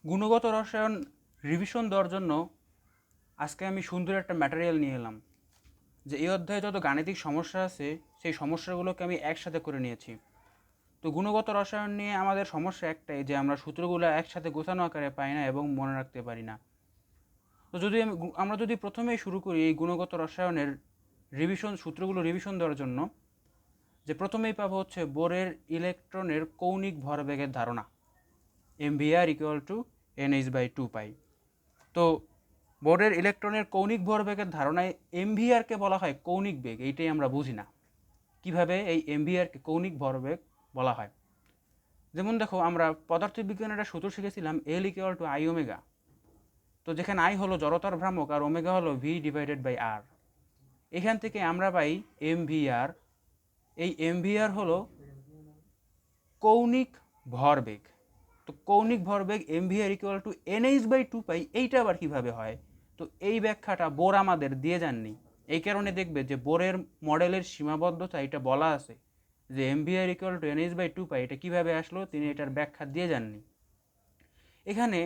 গুণগত রসায়ন রিভিশন দেওয়ার জন্য আজকে আমি সুন্দর একটা ম্যাটেরিয়াল নিয়ে এলাম, যে এই অধ্যায়ে যত গাণিতিক সমস্যা আছে সেই সমস্যাগুলোকে আমি একসাথে করে নিয়েছি। তো গুণগত রসায়ন নিয়ে আমাদের সমস্যা একটাই, যে আমরা সূত্রগুলো একসাথে গোছানো আকারে পাই না এবং মনে রাখতে পারি না। তো আমরা যদি প্রথমেই শুরু করি এই গুণগত রসায়নের সূত্রগুলো রিভিশন দেওয়ার জন্য, যে প্রথমেই পাবো হচ্ছে বোরের ইলেকট্রনের কৌণিক ভরবেগের ধারণা, mvr ইকুয়াল টু nh/2 পাই। তো বোরের ইলেকট্রনের কৌণিক ভরবেগের ধারণায় এমভিআরকে বলা হয় কৌণিক বেগ, এইটাই আমরা বুঝি না কিভাবে এই এমভিআরকে কৌণিক ভরবেগ বলা হয়। যেমন দেখো, আমরা পদার্থবিজ্ঞানের একটা সূত্র শিখেছিলাম L equal to I omega. তো যেখানে আই হলো জড়তার ভ্রামক আর ওমেগা হলো ভি ডিভাইডেড বাই আর, এখান থেকে আমরা পাই এমভিআর। এই এমভিআর হলো কৌণিক ভরবেগ। তো কৌণিক ভরবেগ এমভিআর ইকুয়াল টু nh/2 পাই, এইটা আবার কীভাবে হয়? তো এই ব্যাখ্যাটা বোর আমাদের দিয়ে যাননি। এই কারণে দেখবে যে বোরের মডেলের সীমাবদ্ধতা এটা বলা আছে যে এমভিআর ইকুয়াল টু nh/2 পাই, এটা কীভাবে আসলো তিনি এটার ব্যাখ্যা দিয়ে যাননি। এখানে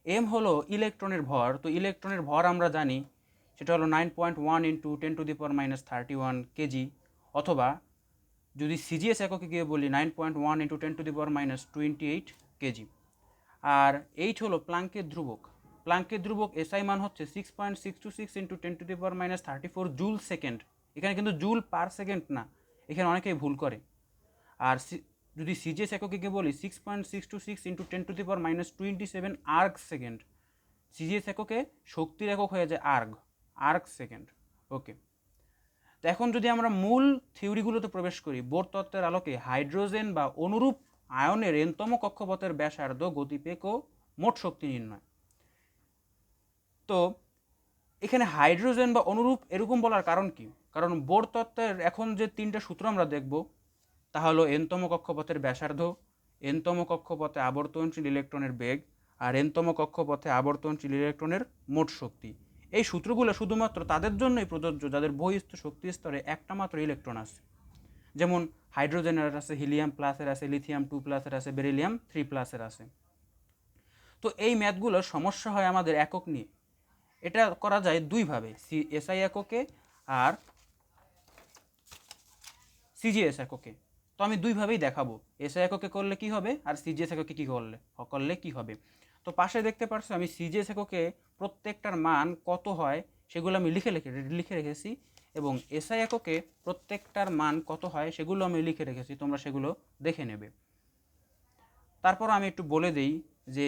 এম হলো ইলেকট্রনের ভর। তো ইলেকট্রনের ভর আমরা জানি সেটা হলো 9.1 ইন্টু 10⁻³ কেজি, অথবা যদি সিজিএস এককে গিয়ে বলি 9.1 ইন্টু 10⁻28 কেজি। আর এইচ হলো প্লাঙ্কের ধ্রুবক। প্লাঙ্কের ধ্রুবক এসআই মান হচ্ছে 6.626 ইন্টু 10⁻34 জুল সেকেন্ড। এখানে কিন্তু জুল পার সেকেন্ড না, এখানে অনেকেই ভুল করে। আর যদি সিজিএস এককে বলি 6.626 ইন্টু 10⁻27 আর্গ সেকেন্ড। সিজিএস এককে শক্তির একক হয়ে যায় আর্গ সেকেন্ড। ওকে, তো এখন যদি আমরা মূল থিওরিগুলোতে প্রবেশ করি, বোর তত্ত্বের আলোকে হাইড্রোজেন বা অনুরূপ আয়নের এনতম কক্ষপথের ব্যাসার্ধ, গতিবেগ ও মোট শক্তি নির্ণয়। তো এখানে হাইড্রোজেন বা অনুরূপ এরকম বলার কারণ কি? কারণ বোর তত্ত্বের এখন যে তিনটা সূত্র আমরা দেখব তা হলো এনতম কক্ষপথের ব্যাসার্ধ, এনতম কক্ষপথে আবর্তনশীল ইলেকট্রনের বেগ, আর এনতম কক্ষপথে আবর্তনশীল ইলেকট্রনের মোট শক্তি। এই সূত্রগুলো শুধুমাত্র তাদের জন্যই প্রযোজ্য যাদের বহিঃস্থ শক্তি স্তরে একটা মাত্র ইলেকট্রন আছে। যেমন হাইড্রোজেনের আছে, হিলিয়াম প্লাসের আছে, লিথিয়াম 2 প্লাসের আছে, বেরিলিয়াম 3 প্লাসের আছে। তো এই ম্যাথগুলোর সমস্যা হয় আমাদের একক নিয়ে। এটা করা যায় দুইভাবে, এসআই এককে আর সিজিএস এককে। তো আমি দুইভাবেই দেখাবো, এসআই এককে করলে কি হবে আর সিজিএস এককে কী করলে কি হবে। তো পাশে দেখতে পাচ্ছ আমি সিজিএস এককে প্রত্যেকটার মান কত হয় সেগুলো আমি লিখে রেখেছি, এবং এসআই এককে প্রত্যেকটার মান কত হয় সেগুলো আমি লিখে রেখেছি, তোমরা সেগুলো দেখে নেবে। তারপর আমি একটু বলে দিই যে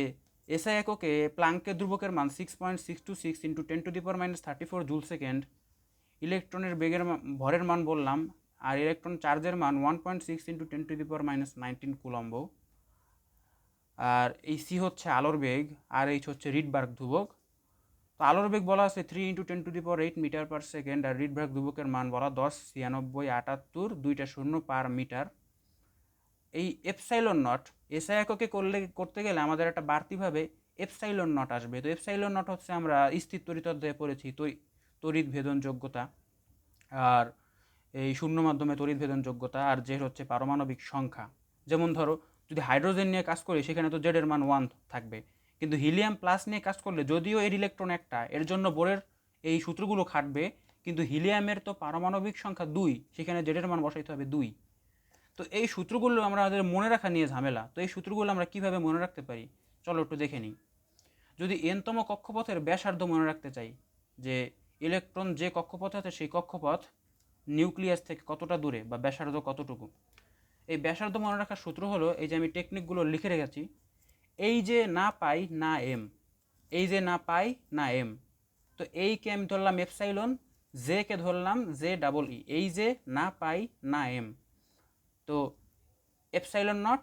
এসআই এককে প্লাঙ্কের ধ্রুবকের মান 6.626 ইন্টু 10⁻34 জুল সেকেন্ড, ইলেকট্রনের ভরের মান বললাম, আর ইলেকট্রন চার্জের মান 1.6 ইন্টু 10⁻19 কুলম্ব, আর এই সি হচ্ছে আলোর বেগ, আর এইচ হচ্ছে রিডবার্গ ধ্রুবক। তো আলোর বেগ বলা আছে 3 ইন্টু 10⁸ মিটার পার সেকেন্ড, আর রিডবার্গ ধ্রুবকের মান বলা 10, 96, 78, 2টা শূন্য পার মিটার। এই এপসাইলন নট এসআই এককে করতে গেলে আমাদের একটা বাড়তিভাবে এপসাইলন নট আসবে। তো এপসাইলন নট হচ্ছে আমরা স্থির তড়িৎ অধ্যায়ে পড়েছি তড়িৎ ভেদন যোগ্যতা, আর এই শূন্য মাধ্যমে তড়িৎ ভেদন যোগ্যতা, আর জেড হচ্ছে পারমাণবিক সংখ্যা। যেমন ধরো যদি হাইড্রোজেন নিয়ে কাজ করি সেখানে তো জেডের মান 1 থাকবে, কিন্তু হিলিয়াম প্লাস নিয়ে কাজ করলে যদিও এর ইলেকট্রন একটা, এর জন্য বোরের এই সূত্রগুলো খাটবে, কিন্তু হিলিয়ামের তো পারমাণবিক সংখ্যা 2, সেখানে জেডের মান বসাইতে হবে 2। তো এই সূত্রগুলো আমাদের মনে রাখা নিয়ে ঝামেলা। তো এই সূত্রগুলো আমরা কীভাবে মনে রাখতে পারি চলো একটু দেখে নিই। যদি এনতম কক্ষপথের ব্যাসার্ধ মনে রাখতে চাই, যে ইলেকট্রন যে কক্ষপথে আছে সেই কক্ষপথ নিউক্লিয়াস থেকে কতটা দূরে বা ব্যাসার্ধ কতটুকু, এই ব্যাসার্ধ মনে রাখার সূত্র হলো, এই যে আমি টেকনিকগুলো লিখে রেখেছি, এই যে না পাই না এম, এই যে না পাই না এম, তো এইকে আমি ধরলাম এপসাইলন, জে কে ধরলাম জে ডাবল ই, এই যে না পাই না এম, তো epsilon naught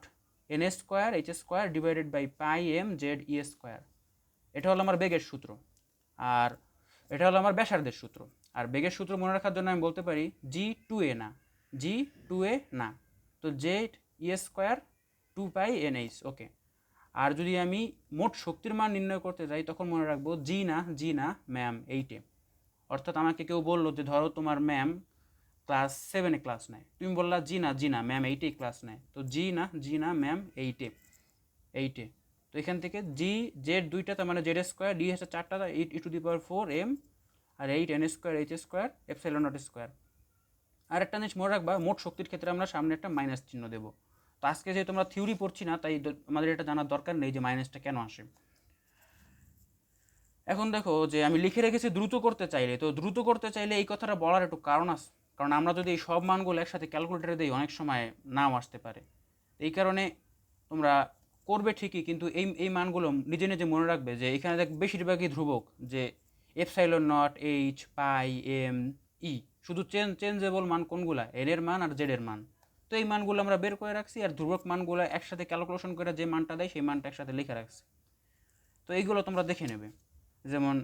N square H square divided by pi M Z E square. এটা হলো আমার বেগের সূত্র, আর এটা হলো আমার ব্যাসার্ধের সূত্র। আর বেগের সূত্র মনে রাখার জন্য আমি বলতে পারি G2a না, G2a না, তো জেড ই স্কোয়ার 2 পাই NH। ওকে, আর যদি আমি মোট শক্তির মান নির্ণয় করতে যাই তখন মনে রাখবো জি না ম্যাম 8-এ। অর্থাৎ আমাকে কেউ বললো যে ধরো তোমার ম্যাম ক্লাস 7-এ ক্লাস নেয়, তুমি বললা জি না ম্যাম 8-এ ক্লাস নেয়, তো জি না ম্যাম 8-এ। তো তো এখান থেকে জি জেড দুইটা, তার মানে জেড স্কোয়ার, ডি হচ্ছে 4টা, 8e⁴m, আর 8n² h² epsilon naught square. আর একটা জিনিস মনে রাখবা, মোট শক্তির ক্ষেত্রে আমরা সামনে একটা মাইনাস চিহ্ন দেবো। তো আজকে যেহেতু আমরা থিওরি পড়ছি না, তাই আমাদের এটা জানার দরকার নেই যে মাইনাসটা কেন আসে। এখন দেখো যে আমি লিখে রেখেছি দ্রুত করতে চাইলে, তো দ্রুত করতে চাইলে এই কথাটা বলার একটু কারণ আছে, কারণ আমরা যদি এই সব মানগুলো একসাথে ক্যালকুলেটারে দিই অনেক সময় নাও আসতে পারে। এই কারণে তোমরা করবে ঠিকই, কিন্তু এই এই মানগুলো নিজে নিজে মনে রাখবে যে এখানে দেখ বেশিরভাগই ধ্রুবক, যে epsilon naught, H, pi, M, E, শুধু চেঞ্জেবল মান কোনগুলা, এন এর মান আর জেড এর মান। তো এই মানগুলো আমরা বের করে রাখছি, আর ধ্রুবক মানগুলো একসাথে ক্যালকুলেশন করে যে মানটা দেয় সেই মানটা একসাথে লিখে রাখছি। তো এইগুলো তোমরা দেখে নেবে, যেমন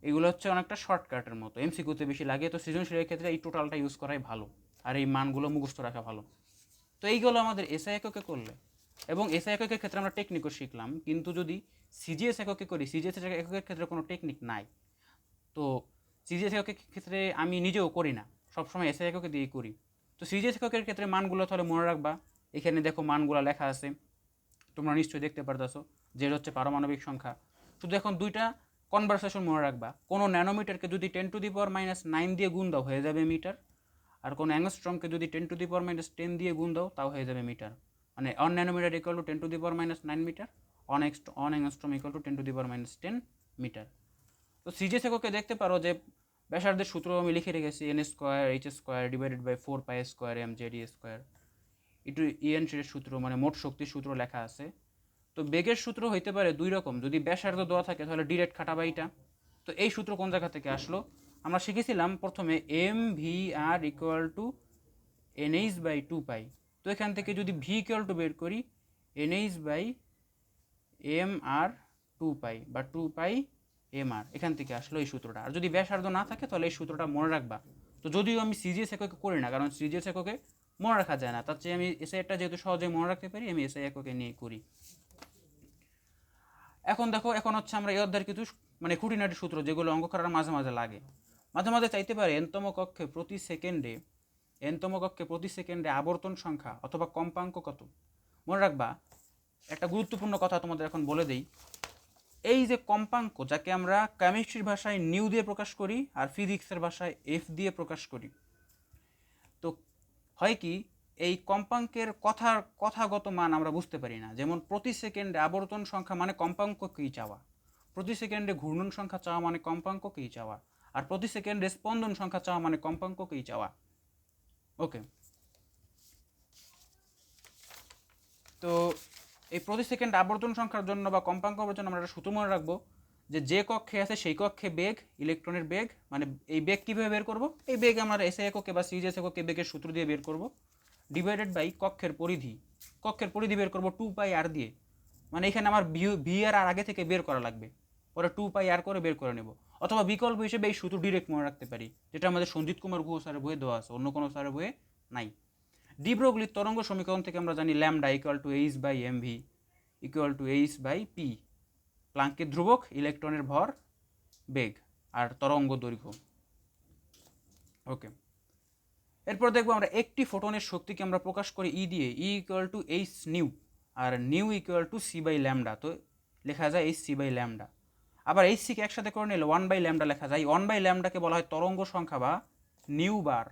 এগুলো হচ্ছে অনেকটা শর্টকাটের মতো, এমসিকিউতে বেশি লাগে, তো সৃজনশীলের ক্ষেত্রে এই টোটালটা ইউজ করাই ভালো, আর এই মানগুলো মুখস্থ রাখা ভালো। তো এইগুলো আমাদের এসআই এককে করলে, এবং এসআই এককের ক্ষেত্রে আমরা টেকনিকও শিখলাম, কিন্তু যদি সিজিএস এককে করি, সিজিএস এককের ক্ষেত্রে কোনো টেকনিক নাই। তো সিজিএস এককের ক্ষেত্রে আমি নিজেও করি না, সবসময় এসআই এককে দিয়েই করি। তো সিজিএস এককের ক্ষেত্রে মানগুলো তাহলে মনে রাখবা, এখানে দেখো মানগুলো লেখা আছে, তোমরা নিশ্চয়ই দেখতে পারতেছো। জেড হচ্ছে পারমাণবিক সংখ্যা। শুধু এখন দুইটা কনভারসেশন মনে রাখবা, কোনো ন্যানোমিটারকে যদি 10⁻⁹ দিয়ে গুণ দাও হয়ে যাবে মিটার, আর কোনো অ্যাংস্ট্রমকে যদি 10⁻⁻10 দিয়ে গুণ দাও তাও হয়ে যাবে মিটার। মানে 1 nanometre equal to 10⁻⁹ metre, 1 angstrom equal to 10⁻⁻10 metre. তো সিজিএস এককে দেখতে পারো যে ব্যাসার্ধের সূত্র আমি লিখে রেখেছি, n² h² divided by 4π² mz² একটু ইএন সূত্র, মানে মোট শক্তির সূত্র লেখা আছে। তো বেগের সূত্র হইতে পারে দুই রকম, যদি ব্যাসার্ধ দেওয়া থাকে তাহলে ডিরেক্ট খাটাবা এইটা। তো এই সূত্র কোন জায়গা থেকে আসলো? আমরা শিখেছিলাম প্রথমে M V R equal to N H by 2π। তো এখান থেকে যদি ভি ইকুয়াল টু বের করি, এনএইচ বাই এম আর 2π বা 2π এম আর, এখান থেকে আসলো এই সূত্রটা। আর যদি ব্যাসার্ধ না থাকে তাহলে এই সূত্রটা মনে রাখবা। তো যদিও আমি সিজিএস এককে করি না, কারণ সিজিএস এককে মনে রাখা যায় না, তার চেয়ে আমি এসআইটা যেহেতু সহজে মনে রাখতে পারি, আমি এসআই এককে নিয়ে করি। এখন দেখো, এখন হচ্ছে আমরা এই অধ্যায়ের কিছু মানে খুঁটিনাটি সূত্র, যেগুলো অঙ্ক করার মাঝে মাঝে লাগে, মাঝে মাঝে চাইতে পারে এনতম কক্ষে প্রতি সেকেন্ডে আবর্তন সংখ্যা অথবা কম্পাঙ্ক কত। মনে রাখবা, একটা গুরুত্বপূর্ণ কথা তোমাদের এখন বলে দেই, এই যে কম্পাঙ্ক, যাকে আমরা কেমিস্ট্রির ভাষায় নিউ দিয়ে প্রকাশ করি আর ফিজিক্সের ভাষায় এফ দিয়ে প্রকাশ করি, তো হয় কি এই কম্পাঙ্কের কথাগত মান আমরা বুঝতে পারি না। যেমন প্রতি সেকেন্ডে আবর্তন সংখ্যা মানে কম্পাঙ্ককেই চাওয়া, প্রতি সেকেন্ডে ঘূর্ণন সংখ্যা চাওয়া মানে কম্পাঙ্ককেই চাওয়া, আর প্রতি সেকেন্ডে স্পন্দন সংখ্যা চাওয়া মানে কম্পাঙ্ককেই চাওয়া। ওকে, তো এই প্রতি সেকেন্ড আবর্তন সংখ্যার জন্য বা কম্পাঙ্কের জন্য আমরা একটা সূত্র মনে রাখবো, যে কক্ষে আছে সেই কক্ষে বেগ, ইলেকট্রনের বেগ, মানে এই বেগ কীভাবে বের করব, এই বেগ আমরা এসআই এককে বা সিজিএস এককে বেগের সূত্র দিয়ে বের করব, ডিভাইডেড বাই কক্ষের পরিধি বের করব 2πr দিয়ে। মানে এখানে আমার ভি আর আগে থেকে বের করা লাগবে, পরে 2πr করে বের করে নেব। অথবা বিকল্প হিসেবে এই সূত্র ডিরেক্ট মনে রাখতে পারি, যেটা আমাদের সঞ্জিত কুমার গুহ স্যারের বইয়ে দেওয়া আছে, অন্য কোনো স্যারের বইয়ে নাই। ডি ব্রগলির তরঙ্গ সমীকরণ থেকে আমরা জানি lambda equal to H by M V equal to H by P, প্লাঙ্কের ধ্রুবক, ইলেকট্রনের ভর, বেগ আর তরঙ্গ দৈর্ঘ্য। ওকে, এরপর দেখবো আমরা একটি ফোটনের শক্তিকে আমরা প্রকাশ করি ই দিয়ে, E equal to H nu, আর nu equal to c by lambda, তো লেখা যায় এইচ সি বাই ল্যামডা। আবার এইচ সিকে একসাথে করে নিলে 1/λ লেখা যায়, 1/λকে বলা হয় তরঙ্গ সংখ্যা বা নিউ বার।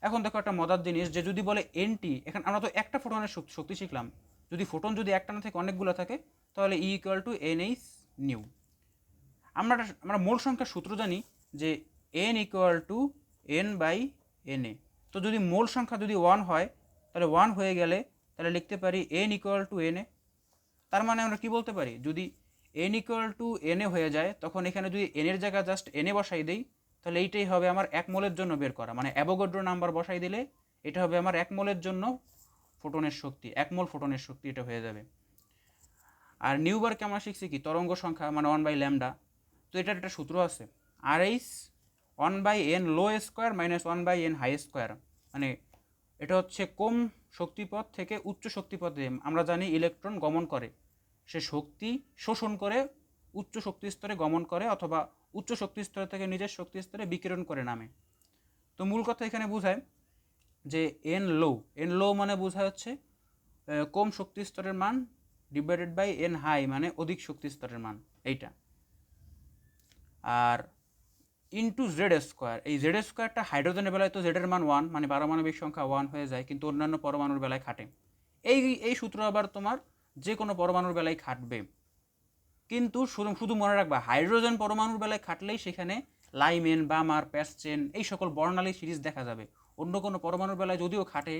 এখন দেখো একটা মজার জিনিস, যে যদি বলে এনটি, এখন আমরা তো একটা ফোটনের শক্তি শিখলাম, যদি ফোটন যদি একটা না থেকে অনেকগুলো থাকে তাহলে E equal to n h nu. আমরা মোল সংখ্যার সূত্র জানি যে n equal to N by N A. তো যদি মোল সংখ্যা যদি 1 হয় তাহলে 1 হয়ে গেলে তাহলে লিখতে পারি N equal to N A. তার মানে আমরা কি বলতে পারি, যদি N equal to N A হয়ে যায়, তখন এখানে যদি এন এর জায়গায় জাস্ট এন এ বসাই দিই, তাহলে এইটাই হবে আমার 1 মোলের জন্য বের করা, মানে অ্যাভোগাড্রো নাম্বার বসাই দিলে এটা হবে আমার 1 মোলের জন্য ফোটনের শক্তি, 1 মোল ফোটনের শক্তি এটা হয়ে যাবে। আর নিউবারকে আমরা শিখছি কি তরঙ্গ সংখ্যা মানে 1/λ। তো এটার একটা সূত্র আছে, R H 1/n low square minus 1/n high square, মানে এটা হচ্ছে কম শক্তিপথ থেকে উচ্চ শক্তিপথে আমরা জানি ইলেকট্রন গমন করে, সে শক্তি শোষণ করে উচ্চ শক্তি স্তরে গমন করে, অথবা উচ্চ শক্তি স্তর থেকে নিজের শক্তি স্তরে বিকিরণ করে নামে। তো মূল কথা এখানে বোঝায় যে এন লো মানে বোঝায় হচ্ছে কম শক্তি স্তরের মান ডিভাইডেড বাই এন হাই মানে অধিক শক্তি স্তরের মান এইটা, আর ইন্টু জেড স্কোয়ার। এই জেড স্কোয়ারটা হাইড্রোজেনের বেলায় তো জেডের মান 1 মানে পারমাণবিক সংখ্যা 1 হয়ে যায়, কিন্তু অন্যান্য পরমাণুর বেলায় খাটে। এই সূত্র আবার তোমার যে কোনো পরমাণুর বেলায় খাটবে, কিন্তু শুধু মনে রাখবা হাইড্রোজেন পরমাণুর বেলায় খাটলেই সেখানে লাইমেন, বামার, প্যাসচেন এই সকল বর্ণালী সিরিজ দেখা যাবে। অন্য কোনো পরমাণুর বেলায় যদিও খাটে,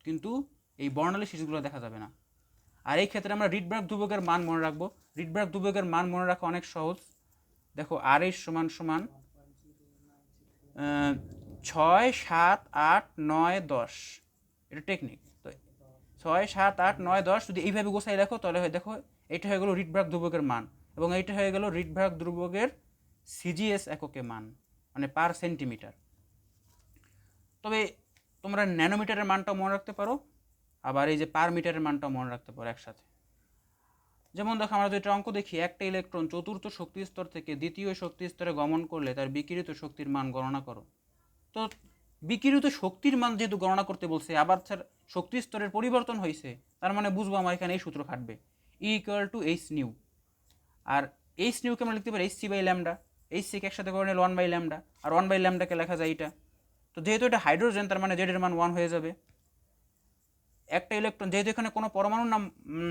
কিন্তু এই বর্ণালী সিরিজগুলো দেখা যাবে না। আর এই ক্ষেত্রে আমরা রিডবার্গ ধ্রুবকের মান মনে রাখবো। রিডবার্গ ধ্রুবকের মান মনে রাখা অনেক সহজ। দেখো আর এইচ সমান সমান 6, 7, 8, 9, 10, এটা টেকনিক। তো 6, 7, 8, 9, 10 যদি এইভাবে গোছাই দেখো তাহলে দেখো এটা হয়ে গেল রিডবার্গ ধ্রুবকের মান, এবং এইটা হয়ে গেল রিডবার্গ ধ্রুবকের সিজিএস এককে মান, মানে পার সেন্টিমিটার। তবে তোমরা ন্যানোমিটারের মানটাও মনে রাখতে পারো, আবার এই যে পার মিটারের মানটাও মনে রাখতে পারো একসাথে। যেমন দেখো আমরা যেটা অঙ্ক দেখি, একটা ইলেকট্রন চতুর্থ শক্তি স্তর থেকে দ্বিতীয় শক্তি স্তরে গমন করলে তার বিকিরিত শক্তির মান গণনা করো। তো বিকিরিত শক্তির মান যেহেতু গণনা করতে বলছে, আবার স্যার শক্তি স্তরের পরিবর্তন হয়েছে, তার মানে বুঝবো আমার এখানে এই সূত্র খাটবে, E equal to H nu. আর এইচ নিউকে আমরা লিখতে পারি H C by lambda. H সিকে একসাথে করে নিলে 1 বাই ল্যামডা, আর 1 বাই ল্যামডাকে লেখা যায় এটা। তো যেহেতু এটা হাইড্রোজেন, তার মানে জেডের মান 1 হয়ে যাবে। একটা ইলেকট্রন, যেহেতু এখানে কোনো পরমাণুর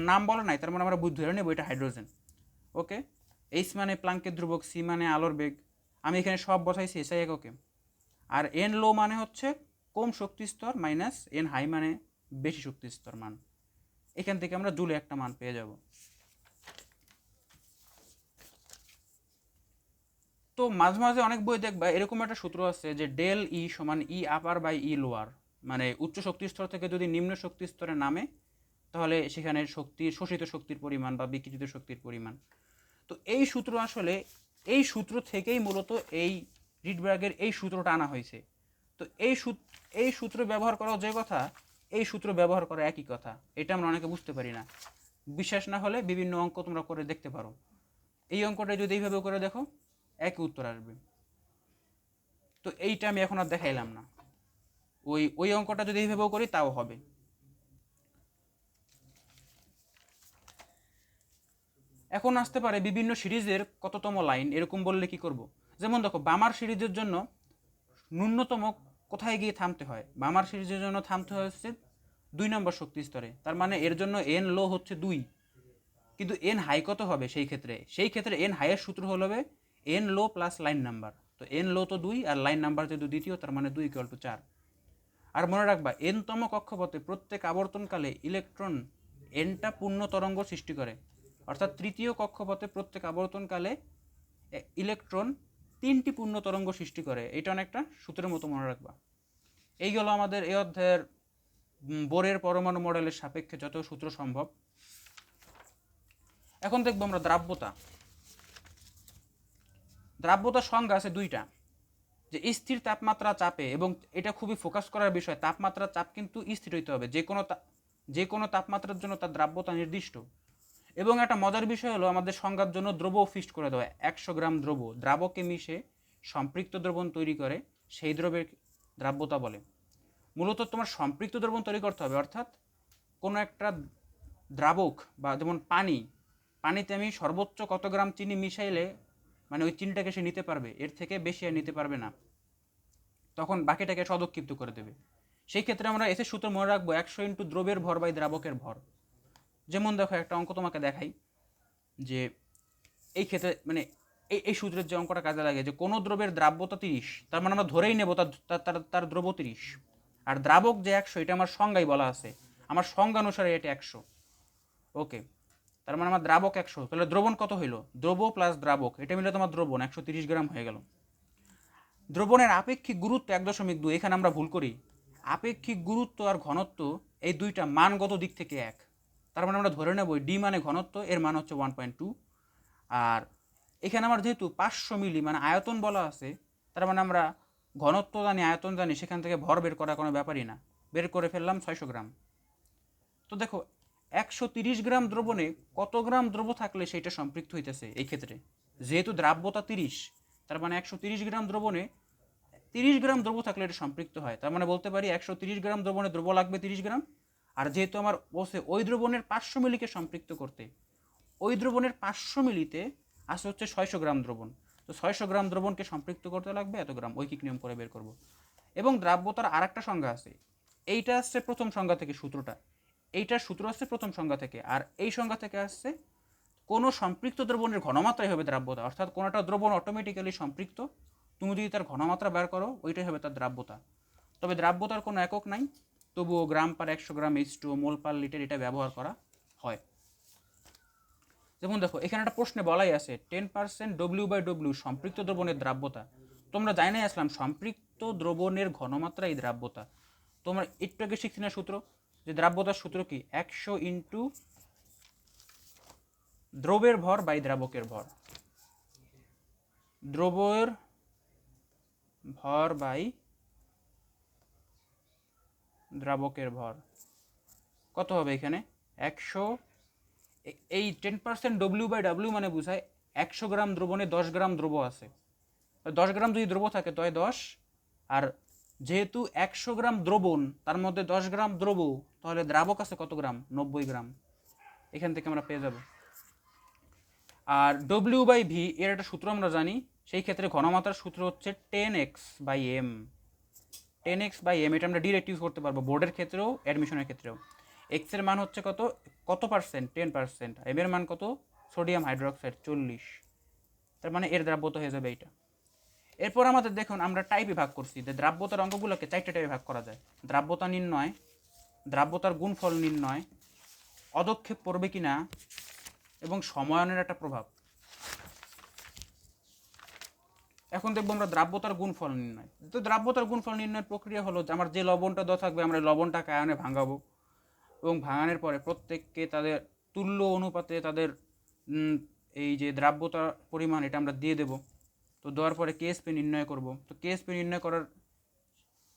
নাম বলা নাই, তার মানে আমরা ধরে নেব এটা হাইড্রোজেন। ওকে, এইচ মানে প্লাঙ্কের ধ্রুবক, সি মানে আলোর বেগ, আমি এখানে সব বসাইছি এসআই এককে। আর এন লো মানে হচ্ছে কম শক্তি স্তর, মাইনাস এন হাই মানে বেশি শক্তি স্তর মান। এখান থেকে আমরা জুলে একটা মান পেয়ে যাব। তো মাঝে মাঝে অনেক বই দেখবা এরকম একটা সূত্র আছে যে ডেল ই সমান ই আপার বাই ই লোয়ার, মানে উচ্চ শক্তি স্তর থেকে যদি নিম্ন শক্তি স্তরে নামে তাহলে সেখানে শোষিত শক্তির পরিমাণ বা বিকিরিত শক্তির পরিমাণ। তো এই সূত্র আসলে এই সূত্র থেকেই মূলত এই রিডবার্গের এই সূত্রটা আনা হয়েছে। তো এই সূত্র ব্যবহার করা যে কথা, এই সূত্র ব্যবহার করা একই কথা, এটা আমরা অনেকে বুঝতে পারি না। বিশ্বাস না হলে বিভিন্ন অঙ্ক তোমরা করে দেখতে পারো। এই অঙ্কটা যদি এইভাবে করে দেখো একই উত্তর আসবে। তো এইটা আমি এখন আর দেখাইলাম না, ওই অঙ্কটা যদি এইভাবেও করি তাও হবে। এখন আসতে পারে বিভিন্ন সিরিজের কততম লাইন, এরকম বললে কি করব। যেমন দেখো বামার সিরিজের জন্য ন্যূনতম কোথায় গিয়ে থামতে হয়, বামার সিরিজের জন্য থামতে হচ্ছে 2 নম্বর শক্তি স্তরে, তার মানে এর জন্য এন লো হচ্ছে 2, কিন্তু এন হাই কত হবে সেই ক্ষেত্রে এন হাইয়ের সূত্র হবে এন লো প্লাস লাইন নাম্বার। তো এন লো তো 2 আর লাইন নাম্বার যেহেতু দ্বিতীয়, তার মানে 2 = 4। আর মনে রাখবা এনতম কক্ষপথে প্রত্যেক আবর্তনকালে ইলেকট্রন এনটা পূর্ণ তরঙ্গ সৃষ্টি করে, অর্থাৎ তৃতীয় কক্ষপথে প্রত্যেক আবর্তনকালে ইলেকট্রন 3টি পূর্ণ তরঙ্গ সৃষ্টি করে। এটা অনেকটা সূত্রের মতো মনে রাখবা। এই গেল আমাদের এই অধ্যায়ের বোরের পরমাণু মডেলের সাপেক্ষে যত সূত্র সম্ভব। এখন দেখবো আমরা দ্রাব্যতা। দ্রাব্যতার সংজ্ঞা আছে 2টা, যে স্থির তাপমাত্রা চাপে, এবং এটা খুবই ফোকাস করার বিষয়, তাপমাত্রার চাপ কিন্তু স্থির হইতে হবে, যে কোনো তাপমাত্রার জন্য তার দ্রাব্যতা নির্দিষ্ট। এবং একটা মজার বিষয় হলো আমাদের সংজ্ঞার জন্য দ্রব্য ফিক্সড করে দেওয়া, 100 গ্রাম দ্রব্য দ্রাবকে মিশে সম্পৃক্ত দ্রবণ তৈরি করে, সেই দ্রব্যের দ্রাব্যতা বলে। মূলত তোমার সম্পৃক্ত দ্রবণ তৈরি করতে হবে, অর্থাৎ কোনো একটা দ্রাবক বা যেমন পানিতে আমি সর্বোচ্চ কত গ্রাম চিনি মিশাইলে মানে ওই চিনিটাকে সে নিতে পারবে, এর থেকে বেশি আর নিতে পারবে না, তখন বাকিটাকে সদক্ষিপ্ত করে দেবে। সেই ক্ষেত্রে আমরা এসে সূত্র মনে রাখবো 100 × দ্রব্যের ভর বাই দ্রাবকের ভর। যেমন দেখো একটা অঙ্ক তোমাকে দেখাই, যে এই ক্ষেত্রে মানে এই সূত্রের যে অঙ্কটা কাজে লাগে, যে কোনো দ্রব্যের দ্রাব্যতা 30, তার মানে আমরা ধরেই নেব তার দ্রব্য 30, আর দ্রাবক যে 100 এটা আমার সংজ্ঞায় বলা আছে, আমার সংজ্ঞা অনুসারে এটা 100। ওকে, তার মানে আমার দ্রাবক 100, তাহলে দ্রবণ কত হইলো, দ্রব্য প্লাস দ্রাবক এটা মিলে তোমার দ্রবণ 130 গ্রাম হয়ে গেল। দ্রবণের আপেক্ষিক গুরুত্ব 1.2, এখানে আমরা ভুল করি, আপেক্ষিক গুরুত্ব আর ঘনত্ব এই দুইটা মানগত দিক থেকে এক, তার মানে আমরা ধরে নেব ডি মানে ঘনত্ব, এর মান হচ্ছে 1.2। আর এখানে আমার যেহেতু 500 মিলি মানে আয়তন বলা আছে, তার মানে আমরা ঘনত্ব জানি আয়তন জানি, সেখান থেকে ভর বের করা কোনো ব্যাপারই না, বের করে ফেললাম 600 গ্রাম। তো দেখো 130 গ্রাম দ্রবণে কত গ্রাম দ্রব্য থাকলে সেইটা সম্পৃক্ত হইতেছে, এই ক্ষেত্রে যেহেতু দ্রাব্যতা 30, তার মানে 130 গ্রাম দ্রবণে 30 গ্রাম দ্রব্য থাকলে এটা সম্পৃক্ত হয়, তার মানে বলতে পারি 130 গ্রাম দ্রবণে দ্রব্য লাগবে 30 গ্রাম, আর যেহেতু আমার বলছে ওই দ্রবণের 500 মিলিকে সম্পৃক্ত করতে, ওই দ্রবণের 500 মিলিতে আসে হচ্ছে 600 গ্রাম দ্রবণ। তো 600 গ্রাম দ্রবণকে সম্পৃক্ত করতে লাগবে এত গ্রাম, ঐকিক নিয়ম করে বের করব। এবং দ্রাব্যতার আর একটা সংজ্ঞা আছে, এইটা আসছে প্রথম সংজ্ঞা থেকে সূত্রটা, এইটার সূত্র আসছে প্রথম সংজ্ঞা থেকে, আর এই সংজ্ঞা থেকে আসছে কোনো সম্পৃক্ত দ্রবণের ঘনমাত্রাই হবে দ্রাব্যতা, অর্থাৎ কোনোটা দ্রবণ অটোমেটিক্যালি সম্পৃক্ত, তুমি যদি তার ঘনমাত্রা বের করো ওইটাই হবে তার দ্রাব্যতা। তবে দ্রাব্যতার কোনো একক নাই, তবুও গ্রাম পার 100 গ্রাম H2O, মোল পার লিটার এটা ব্যবহার করা হয়। যেমন দেখো এখানে একটা প্রশ্নে বলাই আছে 10% W/W সম্পৃক্ত দ্রবণের দ্রাব্যতা। তোমরা জানি না আসলাম সম্পৃক্ত দ্রবণের ঘনমাত্রা এই দ্রাব্যতা। তোমরা একটু আগে শিখছি না সূত্র, যে দ্রাব্যতার সূত্র কি 100 ইন্টু দ্রবের ভর বাই দ্রাবকের ভর, দ্রবের ভর বাই দ্রাবকের ভর কত হবে এখানে 100। এই 10% W/W মানে বোঝায় 100 গ্রাম দ্রবণে 10 গ্রাম দ্রব আছে, 10 গ্রাম যদি দ্রব থাকে তয় 10, আর যেহেতু 100 গ্রাম দ্রবণ তার মধ্যে 10 গ্রাম দ্রব, তাহলে দ্রাবক আছে কত গ্রাম 90 গ্রাম, এখান থেকে আমরা পেয়ে যাব। আর W/V এর একটা সূত্র আমরা জানি, সেই ক্ষেত্রে ঘনমাত্রার সূত্র হচ্ছে 10x/m, 10x/m, এটা আমরা ডিরেক্ট ইউজ করতে পারবো বোর্ডের ক্ষেত্রেও অ্যাডমিশনের ক্ষেত্রেও। এক্স এর মান হচ্ছে কত কত পার্সেন্ট 10%, এম এর মান কত সোডিয়াম হাইড্রোক্সাইড 40, তার মানে এর দ্রাব্যতা হয়ে যাবে এইটা। এরপর আমাদের দেখুন আমরা টাইপে ভাগ করছি, যে দ্রাব্যতার অঙ্কগুলোকে 4টে টাইপে ভাগ করা যায়, দ্রাব্যতা নির্ণয়, দ্রাব্যতার গুণফল নির্ণয়, অদক্ষেপ পড়বে কিনা, এবং সময়নের একটা প্রভাব। এখন দেখবো আমরা দ্রাব্যতার গুণফল নির্ণয়। তো দ্রাব্যতার গুণফল নির্ণয়ের প্রক্রিয়া হলো যে আমার যে লবণটা দেওয়া থাকবে আমরা লবণটাকে আয়নে ভাঙাবো, এবং ভাঙানোর পরে প্রত্যেককে তাদের তুল্য অনুপাতে তাদের এই যে দ্রাব্যতার পরিমাণ এটা আমরা দিয়ে দেব। তো দেওয়ার পরে কেএসপি নির্ণয় করব। তো কেএসপি নির্ণয় করার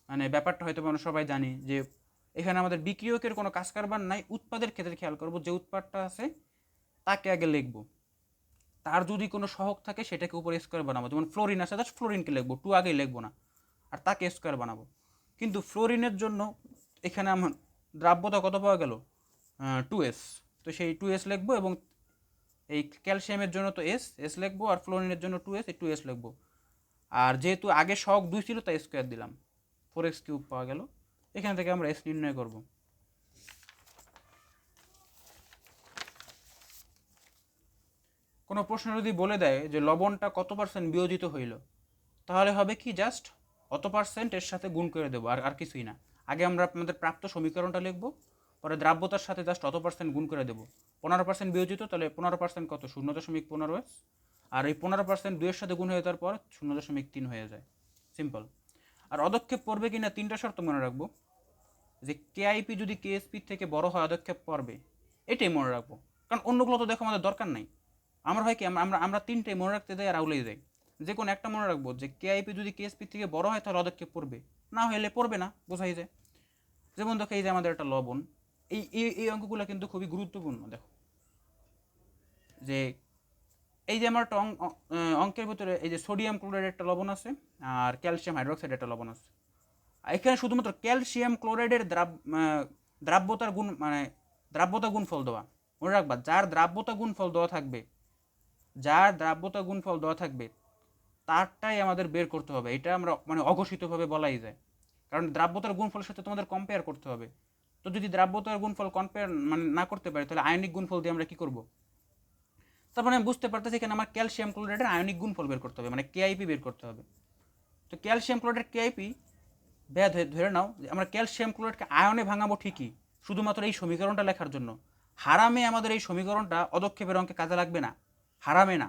মানে ব্যাপারটা হয়তো আমরা সবাই জানি যে এখানে আমাদের বিক্রিয়কের কোনো কাজ কারবার নাই, উৎপাদের ক্ষেত্রে খেয়াল করব যে উৎপাদটা আছে তাকে আগে লিখব, তার যদি কোনো সহগ থাকে সেটাকে উপরে স্কোয়ার বানাবো, যেমন ফ্লোরিন আছে জাস্ট ফ্লোরিনকে লিখবো, টু আগেই লিখবো না, আর তাকে স্কোয়ার বানাবো। কিন্তু ফ্লোরিনের জন্য এখানে আমার দ্রাব্যতা কত পাওয়া গেল 2s, তো সেই 2s লিখবো, এবং এই ক্যালসিয়ামের জন্য তো এস লিখবো, আর ফ্লোরিনের জন্য 2s, এই 2s লিখবো। আর যেহেতু আগে সহগ 2 ছিল তাই স্কোয়ার দিলাম, 4x³ পাওয়া গেল। এখান থেকে আমরা এস নির্ণয় করব। কোনো প্রশ্ন যদি বলে দেয় যে লবণটা কত পার্সেন্ট বিয়োজিত হইল, তাহলে হবে কি জাস্ট অত পার্সেন্ট এর সাথে গুণ করে দেবো, আর কিছুই না। আগে আমরা আমাদের প্রাপ্ত সমীকরণটা লিখবো, পরে দ্রাব্যতার সাথে জাস্ট অত পার্সেন্ট গুণ করে দেবো। 15% বিয়োজিত, তাহলে 15% কত 0.15s, আর এই 15% 2 এর সাথে গুণ হয়ে যাওয়ার পর 0.3 হয়ে যায়, সিম্পল। আর অদক্ষেপ পড়বে কিনা 3টা শর্ত মনে রাখবো, যে কেআইপি যদি কেএসপি থেকে বড় হয় অদক্ষেপ পড়বে, এটাই মনে রাখবো, কারণ অন্যগুলো তো দেখো আমাদের দরকার নাই। আমরা হয় কি আমরা আমরা 3টাই মনে রাখতে যাই আর আউলেই যাই, যে কোনো একটা মনে রাখবো যে কেআইপি যদি কেএসপি থেকে বড় হয় তাহলে অদক্ষেপ পড়বে, না হলে পড়বে না, বোঝাই যায়। যেমন দেখো এই যে আমাদের একটা লবণ, এই এই অঙ্কগুলো কিন্তু খুবই গুরুত্বপূর্ণ। দেখো যে এই যে আমার অঙ্কের ভিতরে এই যে সোডিয়াম ক্লোরাইড একটা লবণ আছে, আর ক্যালসিয়াম হাইড্রোক্সাইড একটা লবণ আছে। এখানে শুধুমাত্র ক্যালসিয়াম ক্লোরাইডের দ্রাব্যতার গুণ মানে দ্রাব্যতা গুণফল দেওয়া, মনে রাখবা যার দ্রাব্যতা গুণফল দেওয়া থাকবে, যার দ্রাব্যতা গুণফল দেওয়া থাকবে তারটাই আমাদের বের করতে হবে। এটা আমরা মানে অঘোষিতভাবে বলাই যায়, কারণ দ্রাব্যতার গুণফলের সাথে তোমাদের কম্পেয়ার করতে হবে। তো যদি দ্রাব্যতার গুণফল কম্পেয়ার মানে না করতে পারি, তাহলে আয়নিক গুণফল দিয়ে আমরা কী করব? তার মানে বুঝতে পারতেছি এখানে আমার ক্যালসিয়াম ক্লোরাইডের আয়নিক গুণফল বের করতে হবে, মানে কেআইপি বের করতে হবে। তো ক্যালসিয়াম ক্লোরাইডের কেআইপি ধরে নাও যে আমরা ক্যালসিয়াম ক্লোরাইডকে আয়নে ভাঙাবো ঠিকই, শুধুমাত্র এই সমীকরণটা লেখার জন্য। হারামে আমাদের এই সমীকরণটা অদক্ষেপের অঙ্কে কাজে লাগবে না, হারামে না।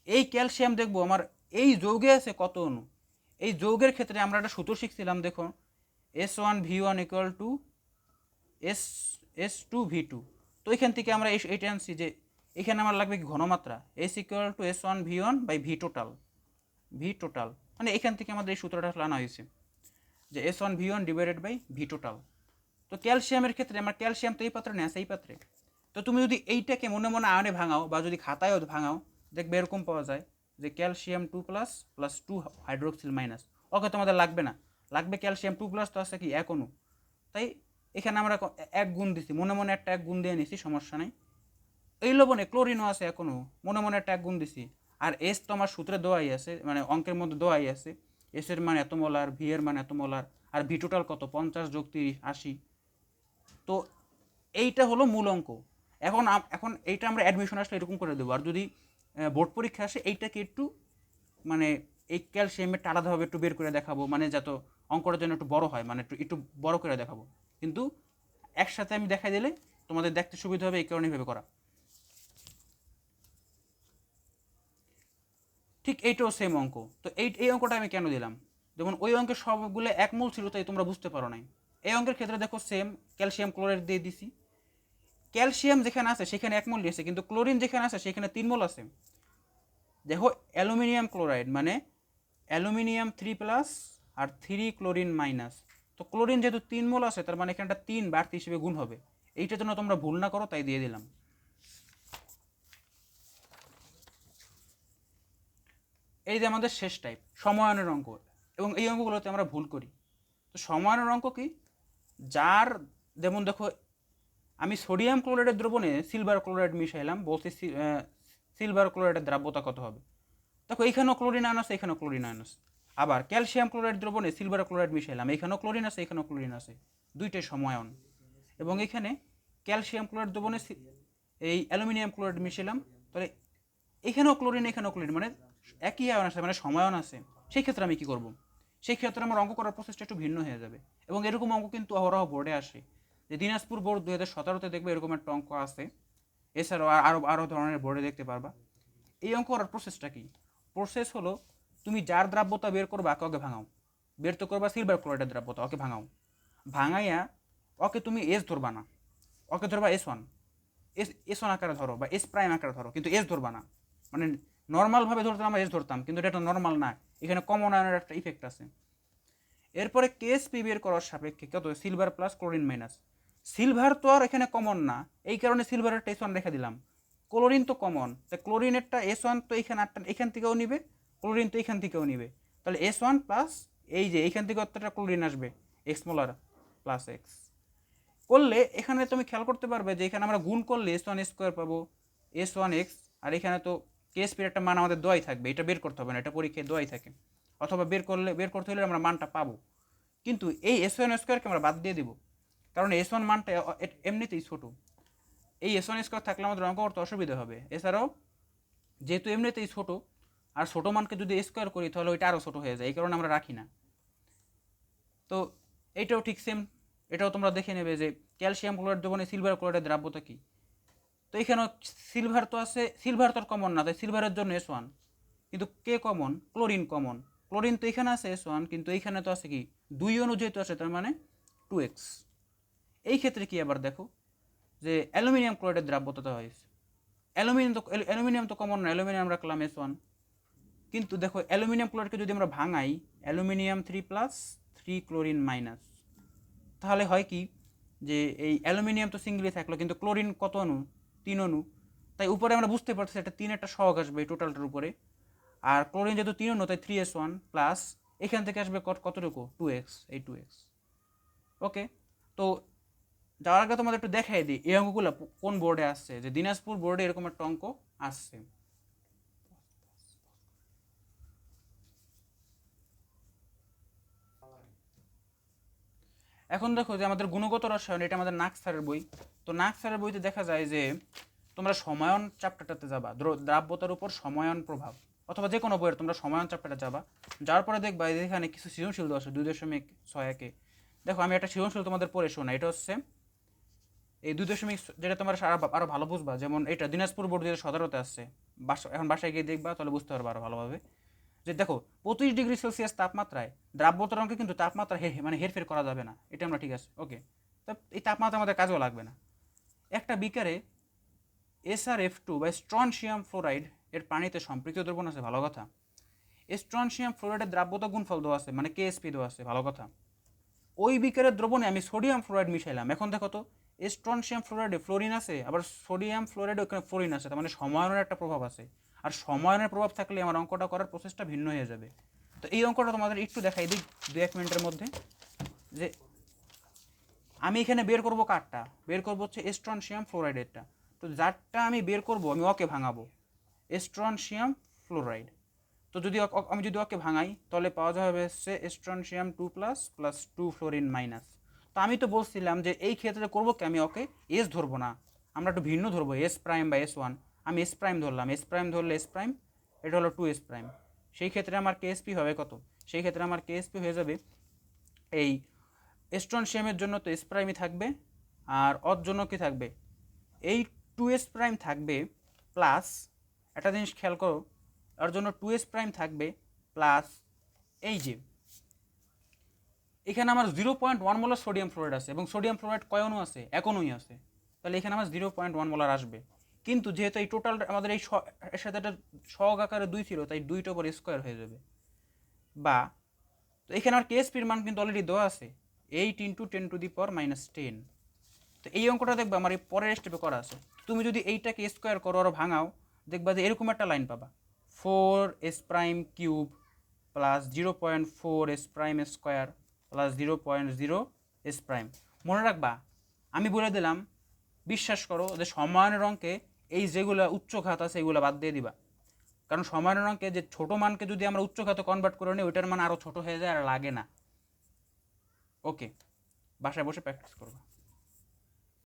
এই ক্যালসিয়াম দেখবো আমার এই যৌগে আছে কত অণু, এই যৌগের ক্ষেত্রে আমরা একটা সূত্র শিখছিলাম, দেখো S1V1 ইকুয়াল টু S2V2। তো এখান থেকে আমরা এইটা আনছি যে এখানে আমার লাগবে কি ঘনমাত্রা, S equal to S1V1 by V total, মানে এখান থেকে আমাদের এই সূত্রটা আনা হয়েছে যে S1V1 divided by V total. তো ক্যালসিয়ামের ক্ষেত্রে আমার ক্যালসিয়াম তো এই পাত্রে নেই, এই পাত্রে। তো তুমি যদি এইটাকে মনে মনে আয়নে ভাঙাও বা যদি খাতায়ও ভাঙাও, দেখবে এরকম পাওয়া যায় যে ক্যালসিয়াম 2+ প্লাস 2 হাইড্রোক্সিল মাইনাস। ওকে তোমাদের লাগবে না, লাগবে ক্যালসিয়াম 2+ তো আছে কি এক অণু, তাই এখানে আমরা এক গুণ দিছি, মনে মনে একটা এক গুণ দিয়ে নিছি, সমস্যা নেই। এই লবণে ক্লোরিনও আছে এখনও, মনে মনে একটা এক গুণ দিছি। আর এস তো আমার সূত্রে দেওয়াই আছে, মানে অঙ্কের মধ্যে দেওয়াই আছে, এস এর মান এত মোলার, ভি এর মান এত মোলার, আর ভি টোটাল কত 50 যোগ 30 80। তো এইটা হলো মূল অঙ্ক। এখন এইটা আমরা অ্যাডমিশন আসলে এরকম করে দেবো। আর যদি বোর্ড পরীক্ষা আসে এইটাকে একটু মানে এই ক্যালসিয়ামেরটা আলাদাভাবে একটু বের করে দেখাবো, মানে যাতে অঙ্কটার জন্য একটু বড় হয়, মানে একটু বড় করে দেখাবো। কিন্তু একসাথে আমি দেখাই দিলে তোমাদের দেখতে সুবিধা হবে, এই কারণে ভেবে করা। ঠিক এইটাও সেম অঙ্ক। তো এই অঙ্কটা আমি কেন দিলাম, যেমন ওই অঙ্কের সবগুলো এক মূল ছিল, তাই তোমরা বুঝতে পারো নাই। এই অঙ্কের ক্ষেত্রে দেখো সেম ক্যালসিয়াম ক্লোরাইড দিয়ে দিছি। ক্যালসিয়াম যেখানে আছে সেখানে এক মোল দিয়েছে, কিন্তু ক্লোরিন যেখানে আছে সেখানে 3 মোল আছে। দেখো অ্যালুমিনিয়াম ক্লোরাইড মানে অ্যালুমিনিয়াম 3+ আর 3 ক্লোরিন মাইনাস। তো ক্লোরিন যেহেতু 3 মোল আছে, তার মানে এখানটা 3 বাড়তি হিসেবে গুণ হবে। এইটার জন্য তোমরা ভুল না করো, তাই দিয়ে দিলাম। এই যে আমাদের শেষ টাইপ সমায়নের অঙ্ক, এবং এই অঙ্কগুলোতে আমরা ভুল করি। তো সমায়নের অঙ্ক কি, যার যেমন দেখো আমি সোডিয়াম ক্লোরাইডের দ্রবণে সিলভার ক্লোরাইড মিশাইলাম, বলছি সিলভার ক্লোরাইডের দ্রাব্যতা কত হবে। দেখো এইখানেও ক্লোরিন আয়ন আছে, এখানেও ক্লোরিন আয়ন আছে। আবার ক্যালসিয়াম ক্লোরাইড দ্রবণে সিলভার ক্লোরাইড মিশাইলাম, এখানেও ক্লোরিন আছে, এখানেও ক্লোরিন আছে, দুইটাই সমায়ন। এবং এখানে ক্যালসিয়াম ক্লোরাইড দ্রবণে এই অ্যালুমিনিয়াম ক্লোরাইড মিশাইলাম, তাহলে এখানেও ক্লোরিন, এখানেও ক্লোরিন, মানে একই আয়ন আছে, মানে সমায়ন আছে। সেই ক্ষেত্রে আমি কী করব, সেই ক্ষেত্রে আমার অঙ্ক করার প্রসেসটা একটু ভিন্ন হয়ে যাবে। এবং এরকম অঙ্ক কিন্তু অহরহ বোর্ডে আসে, যে দিনাজপুর বোর্ড 2017-তে দেখবে এরকম একটা অঙ্ক আছে। এছাড়াও আরও ধরনের বোর্ডে দেখতে পারবা। এই অঙ্ক করার প্রসেসটা কি, প্রসেস হলো তুমি যার দ্রাব্যতা বের করবা ওকে ভাঙাও। বের তো করবা সিলভার ক্লোরাইডের দ্রাব্যতা, ওকে ভাঙাও। ভাঙাইয়া ওকে তুমি এস ধরবা না, ওকে ধরবা S1। এস ওয়ান আকারে ধরো বা এস প্রাইম আকারে ধরো, কিন্তু এস ধরবা না। মানে নর্মালভাবে ধরতাম আমরা এস ধরতাম, কিন্তু এটা নর্মাল না, এখানে কমন আয়নের একটা ইফেক্ট আছে। এরপরে কেএসপি বের করার সাপেক্ষে কত, silver plus chlorine minus. Silver তো আর এখানে কমন না, এই কারণে সিলভারেরটা S1 রেখে দিলাম। ক্লোরিন তো কমন, তাই ক্লোরিনেরটা S1 তো এখান থেকেও নিবে, ক্লোরিন তো এখান থেকেও নিবে। তাহলে S1 প্লাস এই যে এইখান থেকে কতটা ক্লোরিন আসবে, এক্স মোলার প্লাস এক্স করলে এখানে তুমি খেয়াল করতে পারবে যে এখানে আমরা গুণ করলে S1² পাবো, S1x। আর এখানে তো কেএসপির একটা মান আমাদের দোয়াই থাকবে, এটা বের করতে হবে না, এটা পরীক্ষায় দোয়াই থাকে, অথবা বের করতে হলে আমরা মানটা পাবো। কিন্তু এই S1² আমরা বাদ দিয়ে দিব, কারণ S1 মানটা এমনিতেই ছোটো। এই S1² থাকলে আমাদের অঙ্ক করতে অসুবিধা হবে। এছাড়াও যেহেতু এমনিতেই ছোটো, আর ছোটো মানকে যদি স্কোয়ার করি তাহলে ওইটা আরও ছোটো হয়ে যায়, এই কারণে আমরা রাখি না। তো এইটাও ঠিক সেম, এটাও তোমরা দেখে নেবে যে ক্যালসিয়াম ক্লোরাইড দ্রবণে সিলভার ক্লোরাইডের দ্রাব্যতা কী। তো এখানেও সিলভার তো আছে, সিলভার তো কমন না, তাই সিলভারের জন্য S1। কিন্তু কে কমন, ক্লোরিন কমন। ক্লোরিন তো এখানে আছে S1, কিন্তু এইখানে তো আছে কি 2 অণু যেহেতু আছে, তার মানে 2x। এই ক্ষেত্রে কি আবার দেখো যে অ্যালুমিনিয়াম ক্লোরাইডের দ্রাব্যতা হয়েছে। অ্যালুমিনিয়াম তো কমন না, অ্যালুমিনিয়াম রাখলাম S1। কিন্তু দেখো অ্যালুমিনিয়াম ক্লোরাইডকে যদি আমরা ভাঙাই, অ্যালুমিনিয়াম 3+ 3 ক্লোরিন মাইনাস, তাহলে হয় কি যে এই অ্যালুমিনিয়াম তো সিঙ্গেলি থাকলো, কিন্তু ক্লোরিন কত অণু, 3 অণু। তাই উপরে আমরা বুঝতে পারছি এটা 3 একটা সহগ আসবে এই টোটালটার উপরে। আর ক্লোরিন যেহেতু 3 অণু, তাই 3s1 প্লাস এখান থেকে আসবে কতটুকু, 2x, এই 2x। ওকে, তো যাওয়ার আগে তোমাদের একটু দেখাই দিই এই অঙ্কগুলো কোন বোর্ডে আসছে, যে দিনাজপুর বোর্ডে এরকম একটা অঙ্ক আসছে। এখন দেখো যে আমাদের গুণগত রসায়ন, এটা আমাদের নাক স্যারের বই। তো নাক স্যারের বইতে দেখা যায় যে তোমরা সমায়ন চ্যাপ্টারটাতে যাবা, দ্রাব্যতার উপর সমায়ন প্রভাব, অথবা যে কোনো বইয়ের তোমরা সমায়ন চ্যাপ্টারে যাবা। যার পরে দেখবা এখানে কিছু সৃজনশীল দেওয়া আছে 2.61-এ। দেখো আমি একটা সৃজনশীল তোমাদের পড়ে শোনা, এটা হচ্ছে এই 2 যেটা তোমার আরও ভালো বুঝবা। যেমন এটা দিনাজপুর বোর্ড 2017-তে আসছে, এখন বাসায় গিয়ে দেখবা, তাহলে বুঝতে পারবা আরও ভালোভাবে। যে দেখো 25°C তাপমাত্রায় দ্রাব্যতার অঙ্কে কিন্তু তাপমাত্রা মানে হেরফের করা যাবে না, এটা আমরা ঠিক আছে ওকে। তা এই তাপমাত্রা আমাদের কাজেও লাগবে না। একটা বিকারে SrF2 বা স্ট্রনশিয়াম ফ্লোরাইড এর পানিতে সম্পৃক্ত দ্রবণ আছে, ভালো কথা। স্ট্রনশিয়াম ফ্লোরাইডের দ্রাব্যতা গুণফল দেওয়া আছে, মানে কেএসপি দেওয়া আছে, ভালো কথা। ওই বিকারের দ্রবণে আমি সোডিয়াম ফ্লোরাইড মিশাইলাম। এখন দেখো তো স্ট্রনশিয়াম ফ্লোরাইডে ফ্লোরিন আছে, আবার সোডিয়াম ফ্লোরাইডে ওখানে ফ্লোরিন আছে, তার মানে সমায়নের একটা প্রভাব আছে। আর সমায়নের প্রভাব থাকলে আমার অঙ্কটা করার প্রসেসটা ভিন্ন হয়ে যাবে। তো এই অঙ্কটা তোমাদের একটু দেখাই দিই 2-1 মিনিটের মধ্যে। যে আমি এখানে বের করব কারটা, বের করব হচ্ছে স্ট্রনশিয়াম ফ্লোরাইডেরটা। তো যারটা আমি বের করব আমি ওকে ভাঙাবো, স্ট্রনশিয়াম ফ্লোরাইড। তো যদি আমি যদি ওকে ভাঙাই তাহলে পাওয়া যাবে হচ্ছে স্ট্রনশিয়াম 2+ প্লাস 2 ফ্লোরিন মাইনাস। তো আমি তো বলছিলাম যে এই ক্ষেত্রে করবো কি, আমি ওকে এস ধরবো না, আমরা একটু ভিন্ন ধরবো, এস প্রাইম বা S1। আমি এস প্রাইম ধরলাম, এস প্রাইম ধরলে এস প্রাইম, এটা হলো 2s প্রাইম। সেই ক্ষেত্রে আমার কেএসপি হবে কত? সেই ক্ষেত্রে আমার কেএসপি হয়ে যাবে এই স্ট্রনশিয়ামের জন্য তো এস প্রাইমই থাকবে, আর ওর জন্য কি থাকবে, এই 2s প্রাইম থাকবে প্লাস, একটা জিনিস খেয়াল করো, ওর জন্য 2s প্রাইম থাকবে প্লাস এই যে এখানে আমার 0.1 মোলার সোডিয়াম ফ্লোরাইড আছে, এবং সোডিয়াম ফ্লোরাইড কয় অণু আছে? এক অণুই আছে, তাহলে এখানে আমার 0.1 মোলার আসবে। কিন্তু যেহেতু এই টোটাল আমাদের এই এর সাথে একটা সহগ আকারে 2 ছিল, তাই 2টা উপর স্কোয়ার হয়ে যাবে। বা তো এখানে আমার কেএসপির মান কিন্তু অলরেডি দেওয়া আছে 8 × 10⁻10। তো এই অঙ্কটা দেখবে আমার এই পরের স্টেপে করা আছে। তুমি যদি এইটাকে স্কোয়ার করো আর ভাঙাও, দেখবা যে এরকম একটা লাইন পাবা, 4s prime cube plus 0.4s prime square plus 0.0s prime. মনে রাখবা, আমি বলে দিলাম, বিশ্বাস করো যে সমানের অঙ্কে এই যেগুলো উচ্চঘাত আছে এগুলো বাদ দিয়ে দিবা, কারণ সমানের অঙ্কে যে ছোট মানকে যদি আমরা উচ্চঘাতে কনভার্ট করে নিই ওইটার মান আরও ছোট হয়ে যায় আর লাগে না। ওকে, বাসায় বসে প্র্যাকটিস করবা।